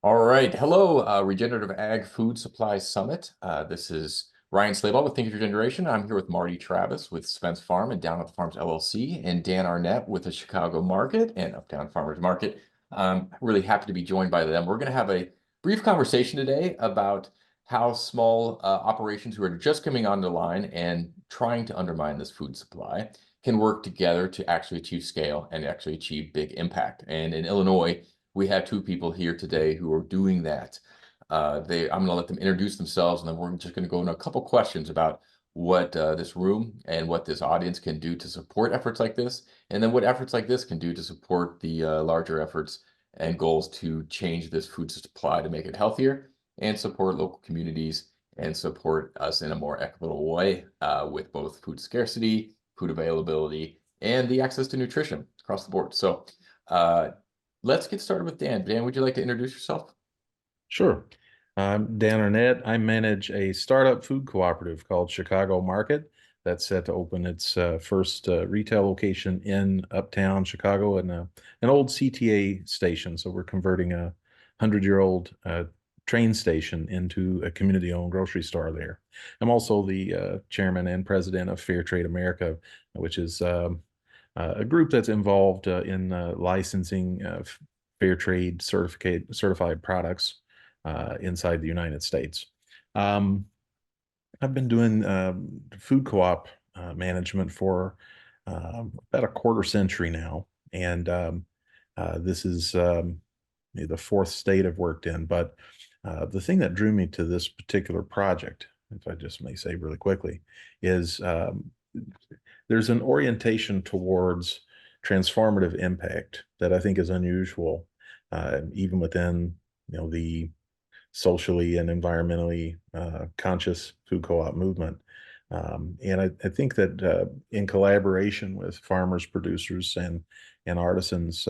All right. Hello, Regenerative Ag Food Supply Summit. This is Ryan Slabaugh with Think of Your Generation. I'm here with Marty Travis with Spence Farm and Down at the Farms LLC, and Dan Arnett with the Chicago Market and Uptown Farmers Market. I'm really happy to be joined by them. We're going to have a brief conversation today about how small operations who are just coming on the line and trying to undermine this food supply can work together to actually achieve scale and actually achieve big impact. And in Illinois, we have two people here today who are doing that. I'm going to let them introduce themselves, and then we're just going to go into a couple questions about what this room and what this audience can do to support efforts like this, and then what efforts like this can do to support the larger efforts and goals to change this food supply to make it healthier and support local communities and support us in a more equitable way with both food scarcity, food availability, and the access to nutrition across the board. So let's get started with Dan. Dan, would you like to introduce yourself? Sure. I'm Dan Arnett. I manage a startup food cooperative called Chicago Market that's set to open its first retail location in Uptown Chicago and an old CTA station. So we're converting a 100-year-old train station into a community-owned grocery store there. I'm also the chairman and president of Fair Trade America, which is a group that's involved in licensing fair trade certified products inside the United States. Um, I've been doing food co-op management for about a quarter century now, and this is the fourth state I've worked in. But the thing that drew me to this particular project, if I just may say really quickly, is there's an orientation towards transformative impact that I think is unusual, even within the socially and environmentally conscious food co-op movement. And I think that in collaboration with farmers, producers, and artisans,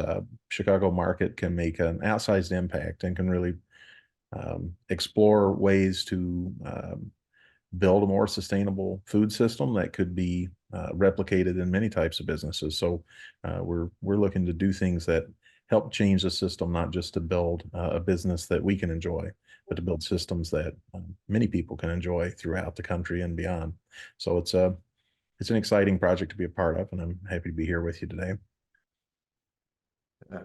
Chicago Market can make an outsized impact and can really explore ways to build a more sustainable food system that could be replicated in many types of businesses. So we're looking to do things that help change the system, not just to build a business that we can enjoy, but to build systems that many people can enjoy throughout the country and beyond. So it's an exciting project to be a part of, and I'm happy to be here with you today.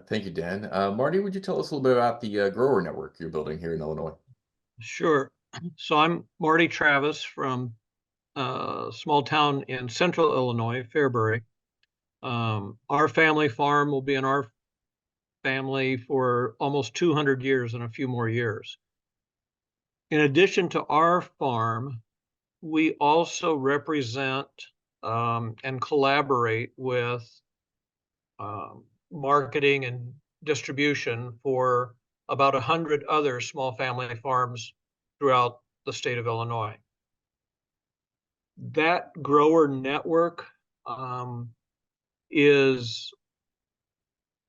Thank you, Dan. Marty, would you tell us a little bit about the grower network you're building here in Illinois? Sure. So I'm Marty Travis from a small town in central Illinois, Fairbury. Our family farm will be in our family for almost 200 years and a few more years. In addition to our farm, we also represent and collaborate with marketing and distribution for about 100 other small family farms throughout the state of Illinois. That grower network is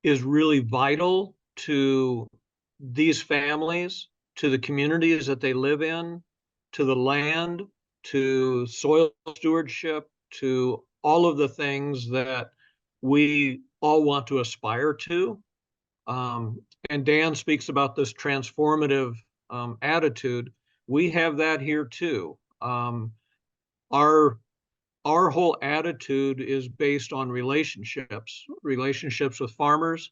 really vital to these families, to the communities that they live in, to the land, to soil stewardship, to all of the things that we all want to aspire to. And Dan speaks about this transformative attitude. We have that here too. Our whole attitude is based on relationships with farmers,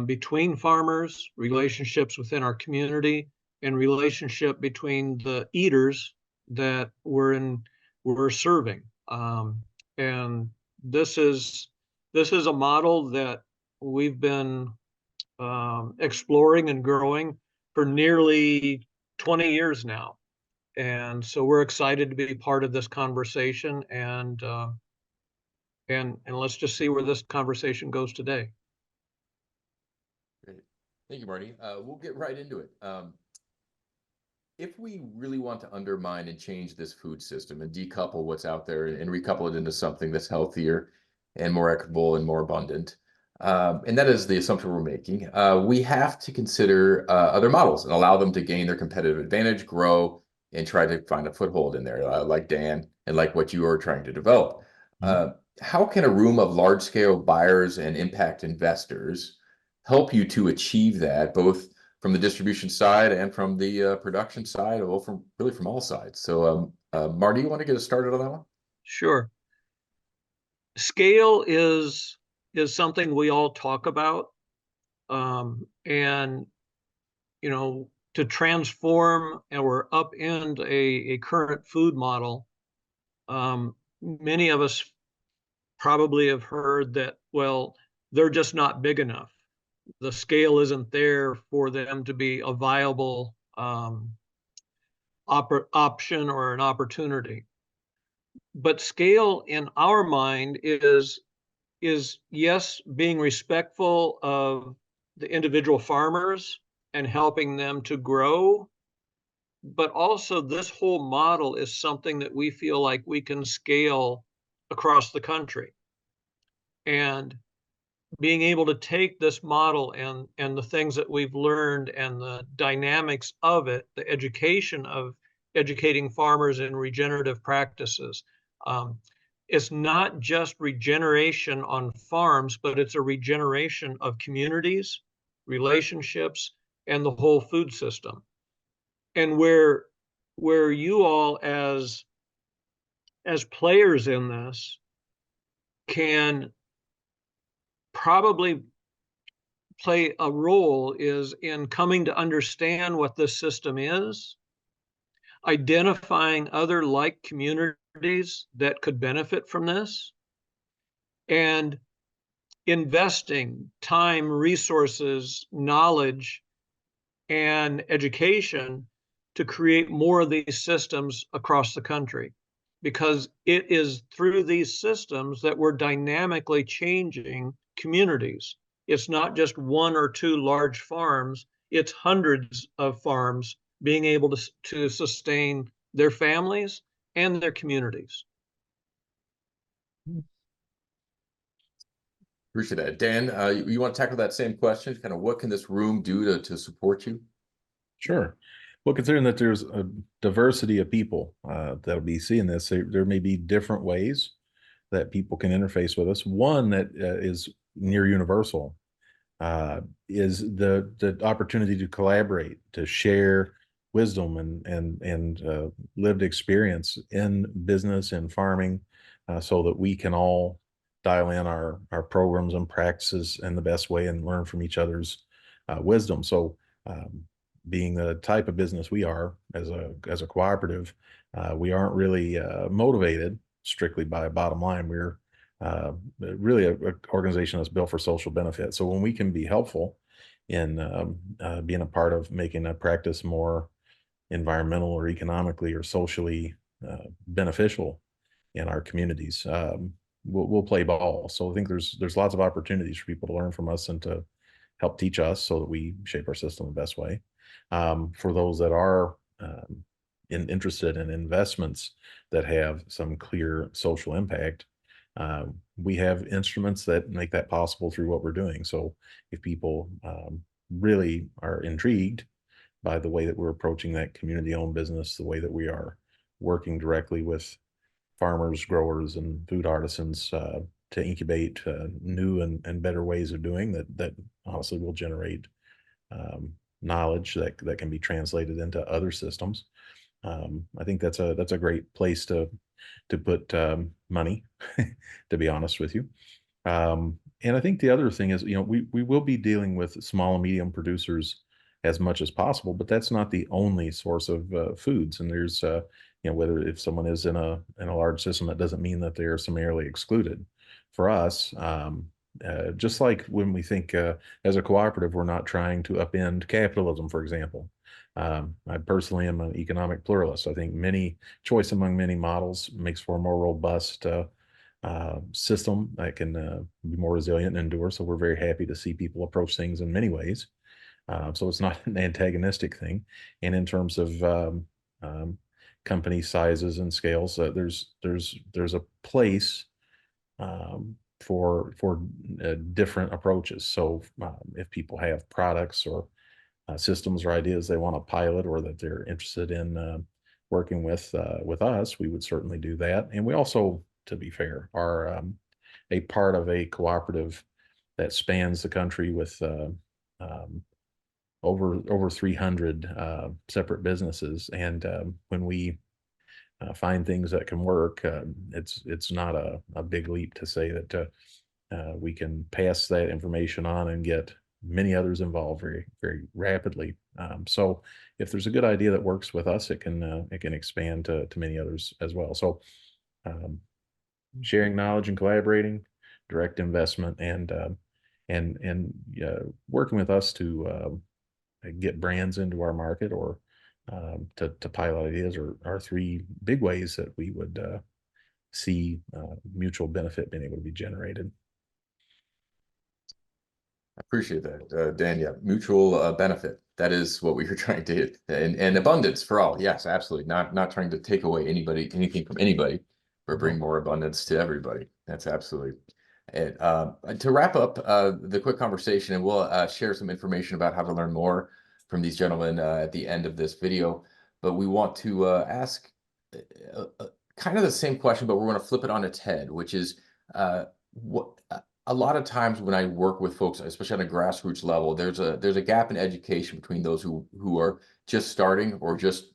between farmers, relationships within our community, and relationship between the eaters that we're serving. And this is a model that we've been exploring and growing for nearly 20 years now. And so we're excited to be part of this conversation, and let's just see where this conversation goes today. Great. Thank you, Marty. We'll get right into it. If we really want to undermine and change this food system and decouple what's out there and recouple it into something that's healthier and more equitable and more abundant, and that is the assumption we're making, we have to consider other models and allow them to gain their competitive advantage, grow, and try to find a foothold in there, like Dan and like what you are trying to develop. How can a room of large-scale buyers and impact investors help you to achieve that, both from the distribution side and from the production side, well, from all sides. So, Marty, you want to get us started on that one? Sure. Scale is something we all talk about, and to transform or upend a current food model. Many of us probably have heard that, well, they're just not big enough. The scale isn't there for them to be a viable option or an opportunity. But scale in our mind is yes, being respectful of the individual farmers and helping them to grow. But also, this whole model is something that we feel like we can scale across the country. And being able to take this model and the things that we've learned and the dynamics of it, the education of educating farmers in regenerative practices. It's not just regeneration on farms, but it's a regeneration of communities, relationships, and the whole food system. And where you all as players in this can probably play a role is in coming to understand what this system is, identifying other like communities that could benefit from this, and investing time, resources, knowledge, and education to create more of these systems across the country. Because it is through these systems that we're dynamically changing communities. It's not just one or two large farms, it's hundreds of farms being able to sustain their families and their communities. Appreciate that. Dan, you want to tackle that same question? Kind of what can this room do to support you? Sure. Well, considering that there's a diversity of people that'll be seeing this, there may be different ways that people can interface with us. One that is near universal is the opportunity to collaborate, to share wisdom and lived experience in business and farming, so that we can all dial in our programs and practices in the best way and learn from each other's wisdom. So, being the type of business we are as a cooperative, we aren't really motivated strictly by a bottom line. We're really an organization that's built for social benefit. So when we can be helpful in being a part of making a practice more environmental or economically or socially beneficial in our communities, we'll play ball. So I think there's lots of opportunities for people to learn from us and to help teach us so that we shape our system the best way. For those that are interested in investments that have some clear social impact, we have instruments that make that possible through what we're doing. So if people really are intrigued by the way that we're approaching that community-owned business, the way that we are working directly with farmers, growers, and food artisans to incubate new and better ways of doing that honestly will generate knowledge that can be translated into other systems. I think that's a great place to put money, to be honest with you. And I think the other thing is, we will be dealing with small and medium producers as much as possible, but that's not the only source of foods. And there's, whether if someone is in a large system, that doesn't mean that they are summarily excluded. For us, just like when we think as a cooperative, we're not trying to upend capitalism, for example. I personally am an economic pluralist. I think choice among many models makes for a more robust system that can be more resilient and endure. So we're very happy to see people approach things in many ways. So it's not an antagonistic thing. And in terms of company sizes and scales, there's a place for different approaches. So if people have products or systems or ideas they want to pilot or that they're interested in working with us, we would certainly do that. And we also, to be fair, are a part of a cooperative that spans the country with over 300 separate businesses. And when we find things that can work, it's not a big leap to say that we can pass that information on and get many others involved very, very rapidly. So if there's a good idea that works with us, it can expand to many others as well. So sharing knowledge and collaborating, direct investment, and working with us to get brands into our market, or to pilot ideas, are three big ways that we would see mutual benefit being able to be generated. I appreciate that, Dan. Yeah, mutual benefit. That is what we were trying to hit, and abundance for all. Yes, absolutely. Not trying to take away anything from anybody, but bring more abundance to everybody. That's absolutely. And to wrap up the quick conversation, and we'll share some information about how to learn more from these gentlemen at the end of this video. But we want to ask kind of the same question, but we're going to flip it on its head, which is what. A lot of times when I work with folks, especially on a grassroots level, there's a gap in education between those who are just starting or just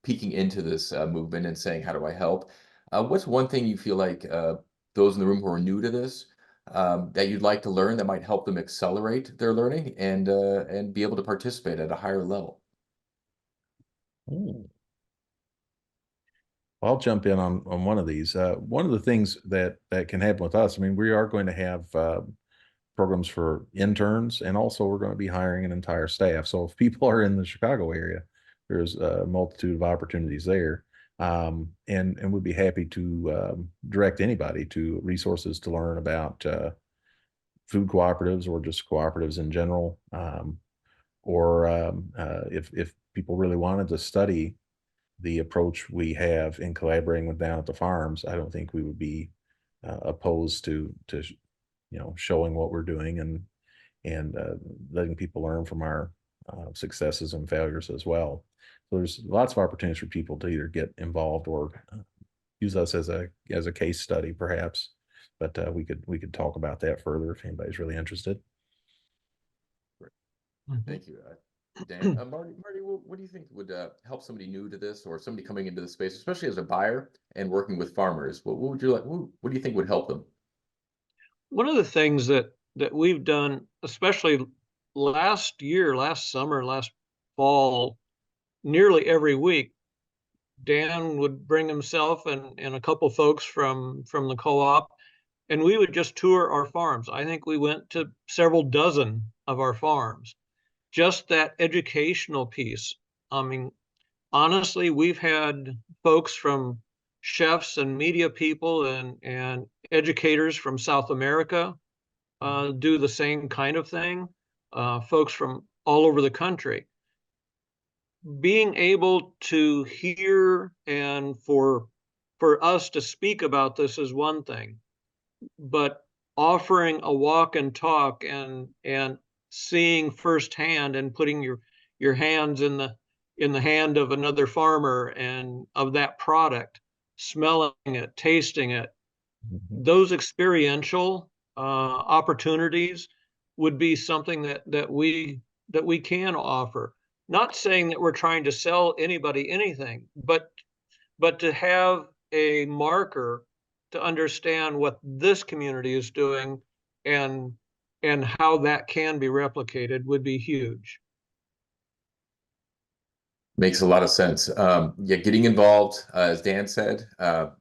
peeking into this movement and saying, how do I help? What's one thing you feel like those in the room who are new to this that you'd like to learn that might help them accelerate their learning and be able to participate at a higher level? Ooh. I'll jump in on one of these. One of the things that can happen with us, I mean, we are going to have programs for interns, and also we're going to be hiring an entire staff. So if people are in the Chicago area, there's a multitude of opportunities there. And we'd be happy to direct anybody to resources to learn about food cooperatives, or just cooperatives in general. Or if people really wanted to study the approach we have in collaborating with down at the farms, I don't think we would be opposed to showing what we're doing, and letting people learn from our successes and failures as well. So there's lots of opportunities for people to either get involved or use us as a case study, perhaps. But we could talk about that further if anybody's really interested. Thank you, Dan. Marty, what do you think would help somebody new to this, or somebody coming into the space, especially as a buyer and working with farmers? What would you like? What do you think would help them? One of the things that we've done, especially last year, last summer, last fall, nearly every week, Dan would bring himself and a couple folks from the co-op, and we would just tour our farms. I think we went to several dozen of our farms. Just that educational piece. I mean, honestly, we've had folks from chefs and media people and educators from South America do the same kind of thing. Folks from all over the country. Being able to hear and for us to speak about this is one thing, but offering a walk and talk and seeing firsthand and putting your hands in the hand of another farmer and of that product, smelling it, tasting it, those experiential opportunities would be something that we can offer. Not saying that we're trying to sell anybody anything, but to have a marker to understand what this community is doing and how that can be replicated would be huge. Makes a lot of sense. Yeah, getting involved, as Dan said,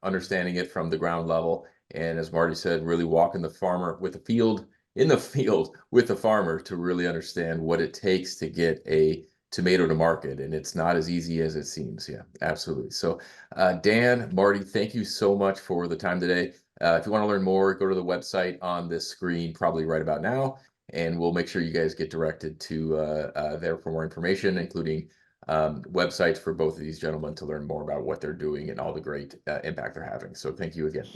understanding it from the ground level, and as Marty said, really walking the farmer with the field in the field with the farmer to really understand what it takes to get a tomato to market, and it's not as easy as it seems. Yeah, absolutely. So, Dan, Marty, thank you so much for the time today. If you want to learn more, go to the website on this screen, probably right about now, and we'll make sure you guys get directed to there for more information, including websites for both of these gentlemen to learn more about what they're doing and all the great impact they're having. So thank you again.